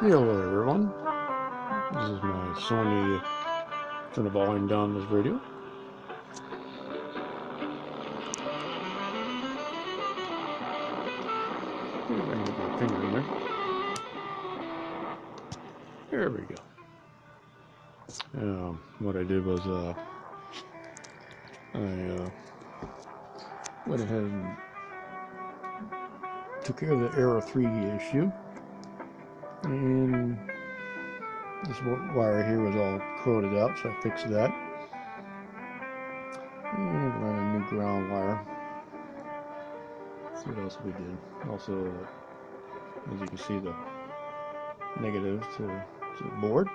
Hello everyone, this is my Sony, turn the volume down this radio. If I can get my finger in there. There we go. What I did was I went ahead and took care of the error 3 issue, and this wire here was all corroded out, so I fixed that and ran a new ground wire. Let's see what else we did. Also, as you can see, the negative to the board.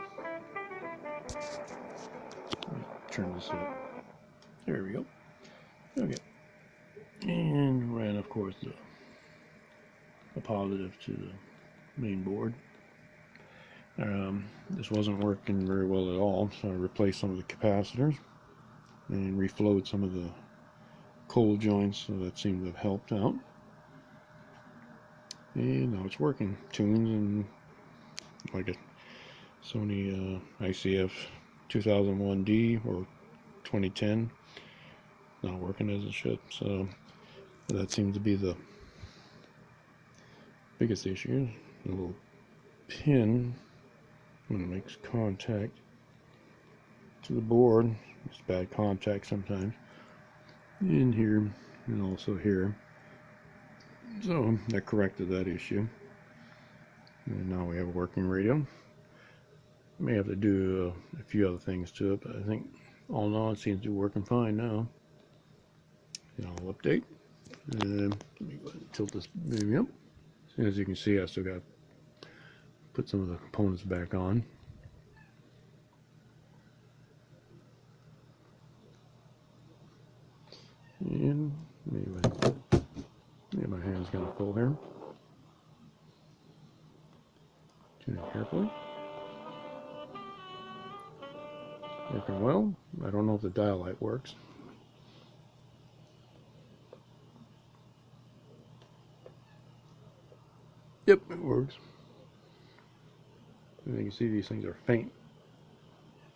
Let me turn this up. There we go. Okay, and ran, of course, the positive to the main board. This wasn't working very well at all, so I replaced some of the capacitors and reflowed some of the cold joints, so that seemed to have helped out. And now it's working. Tuned and like a Sony ICF 2001D or 2010, not working as it should. So that seems to be the biggest issue. A little pin, when it makes contact to the board, it's bad contact sometimes, in here and also here. So I corrected that issue, and now we have a working radio. May have to do a few other things to it, but I think all in all it seems to be working fine now. And I'll update, and let me go ahead and tilt this baby up. As you can see, I still got to put some of the components back on. And anyway, yeah, my hand's kind of full here. Tune it carefully. Working well. I don't know if the dial light works. Yep, it works. And you can see these things are faint,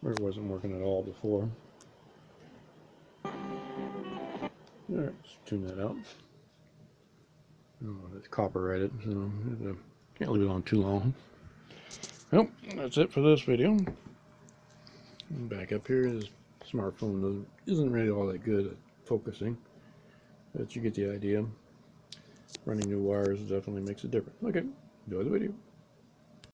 where it wasn't working at all before. Alright, let's tune that out. Oh, it's copyrighted, so can't leave it on too long. Well, that's it for this video. Back up here, this smartphone isn't really all that good at focusing, but you get the idea. Running new wires definitely makes a difference. Okay, enjoy the video.